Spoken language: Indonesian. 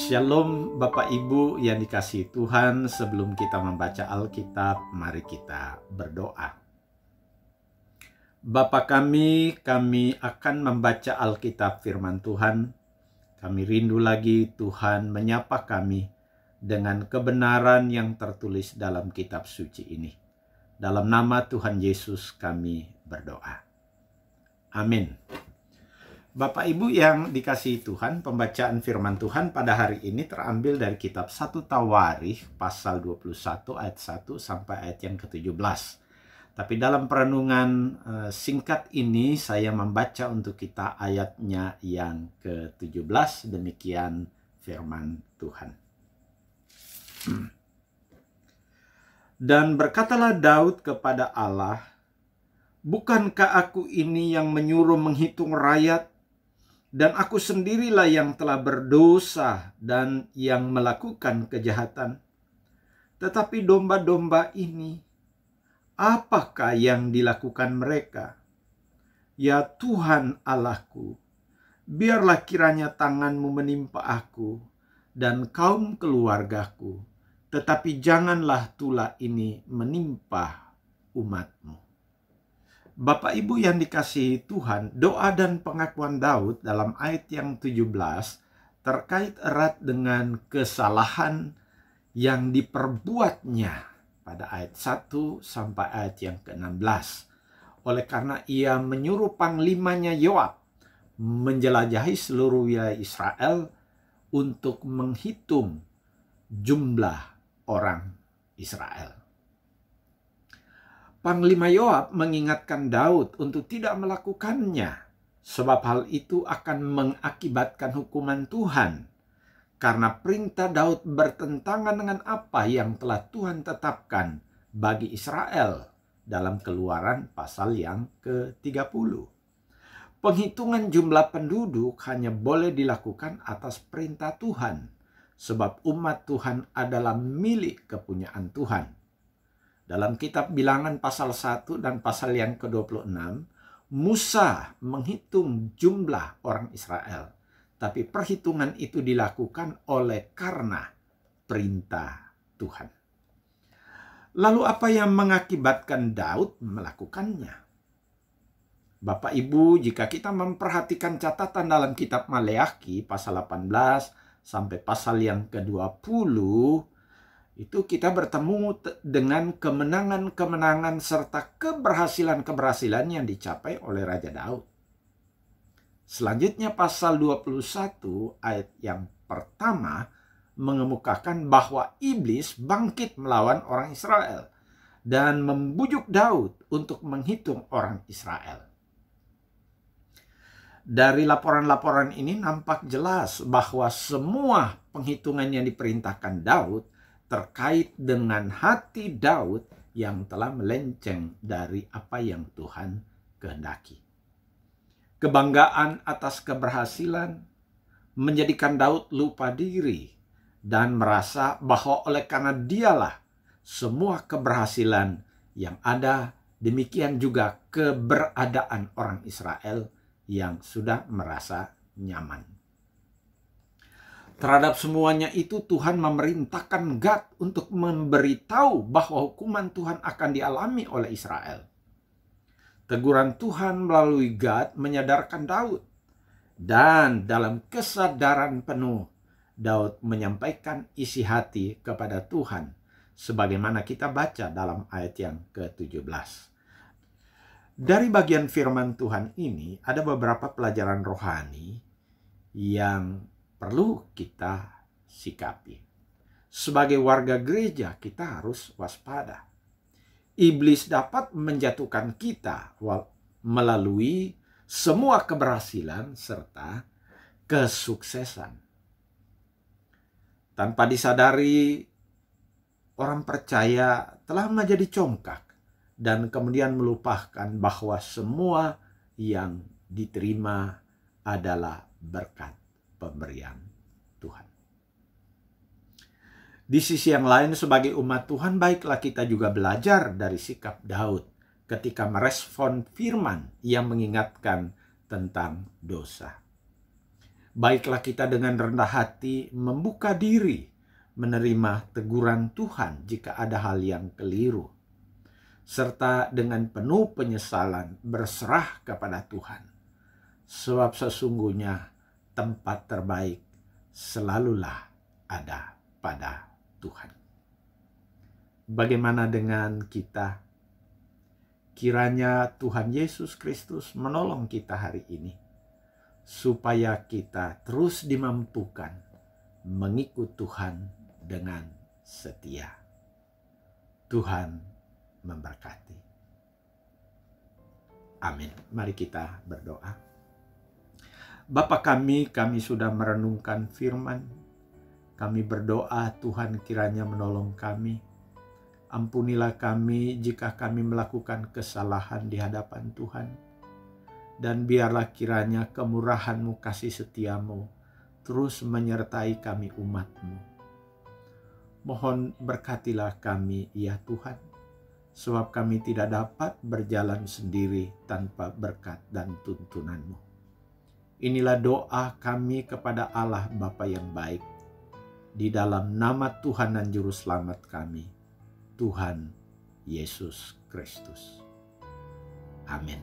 Shalom Bapak Ibu yang dikasihi Tuhan, sebelum kita membaca Alkitab, mari kita berdoa. Bapa kami akan membaca Alkitab firman Tuhan. Kami rindu lagi Tuhan menyapa kami dengan kebenaran yang tertulis dalam kitab suci ini. Dalam nama Tuhan Yesus kami berdoa. Amin. Bapak Ibu yang dikasihi Tuhan, pembacaan firman Tuhan pada hari ini terambil dari kitab 1 Tawarikh pasal 21 ayat 1 sampai ayat yang ke-17. Tapi dalam perenungan singkat ini saya membaca untuk kita ayatnya yang ke-17, demikian firman Tuhan. Dan berkatalah Daud kepada Allah, "Bukankah aku ini yang menyuruh menghitung rakyat? Dan aku sendirilah yang telah berdosa dan yang melakukan kejahatan. Tetapi domba-domba ini, apakah yang dilakukan mereka? Ya Tuhan Allahku, biarlah kiranya tangan-Mu menimpa aku dan kaum keluargaku, tetapi janganlah tulah ini menimpa umat-Mu." Bapak Ibu yang dikasihi Tuhan, doa dan pengakuan Daud dalam ayat yang 17 terkait erat dengan kesalahan yang diperbuatnya pada ayat 1 sampai ayat yang ke-16. Oleh karena ia menyuruh panglimanya Yoab menjelajahi seluruh wilayah Israel untuk menghitung jumlah orang Israel. Panglima Yoab mengingatkan Daud untuk tidak melakukannya, sebab hal itu akan mengakibatkan hukuman Tuhan, karena perintah Daud bertentangan dengan apa yang telah Tuhan tetapkan bagi Israel dalam Keluaran pasal yang ke-30. Penghitungan jumlah penduduk hanya boleh dilakukan atas perintah Tuhan, sebab umat Tuhan adalah milik kepunyaan Tuhan. Dalam kitab Bilangan pasal 1 dan pasal yang ke-26, Musa menghitung jumlah orang Israel. Tapi perhitungan itu dilakukan oleh karena perintah Tuhan. Lalu apa yang mengakibatkan Daud melakukannya? Bapak Ibu, jika kita memperhatikan catatan dalam kitab Maleakhi pasal 18 sampai pasal yang ke-20, itu kita bertemu dengan kemenangan-kemenangan serta keberhasilan-keberhasilan yang dicapai oleh Raja Daud. Selanjutnya pasal 21 ayat yang pertama mengemukakan bahwa iblis bangkit melawan orang Israel dan membujuk Daud untuk menghitung orang Israel. Dari laporan-laporan ini nampak jelas bahwa semua penghitungan yang diperintahkan Daud terkait dengan hati Daud yang telah melenceng dari apa yang Tuhan kehendaki. Kebanggaan atas keberhasilan menjadikan Daud lupa diri dan merasa bahwa oleh karena dialah semua keberhasilan yang ada, demikian juga keberadaan orang Israel yang sudah merasa nyaman. Terhadap semuanya itu Tuhan memerintahkan Gad untuk memberitahu bahwa hukuman Tuhan akan dialami oleh Israel. Teguran Tuhan melalui Gad menyadarkan Daud. Dan dalam kesadaran penuh, Daud menyampaikan isi hati kepada Tuhan. Sebagaimana kita baca dalam ayat yang ke-17. Dari bagian firman Tuhan ini ada beberapa pelajaran rohani yang perlu kita sikapi. Sebagai warga gereja kita harus waspada. Iblis dapat menjatuhkan kita melalui semua keberhasilan serta kesuksesan. Tanpa disadari, orang percaya telah menjadi congkak dan kemudian melupakan bahwa semua yang diterima adalah berkat pemberian Tuhan. Di sisi yang lain, sebagai umat Tuhan, baiklah kita juga belajar dari sikap Daud ketika merespon firman yang mengingatkan tentang dosa. Baiklah kita dengan rendah hati membuka diri menerima teguran Tuhan jika ada hal yang keliru, serta dengan penuh penyesalan berserah kepada Tuhan. Sebab sesungguhnya tempat terbaik selalulah ada pada Tuhan. Bagaimana dengan kita? Kiranya Tuhan Yesus Kristus menolong kita hari ini, supaya kita terus dimampukan mengikut Tuhan dengan setia. Tuhan memberkati. Amin. Mari kita berdoa. Bapa kami sudah merenungkan firman. Kami berdoa Tuhan kiranya menolong kami. Ampunilah kami jika kami melakukan kesalahan di hadapan Tuhan. Dan biarlah kiranya kemurahan-Mu, kasih setia-Mu terus menyertai kami umat-Mu. Mohon berkatilah kami ya Tuhan, sebab kami tidak dapat berjalan sendiri tanpa berkat dan tuntunan-Mu. Inilah doa kami kepada Allah Bapa yang baik, di dalam nama Tuhan dan Juru Selamat kami, Tuhan Yesus Kristus. Amin.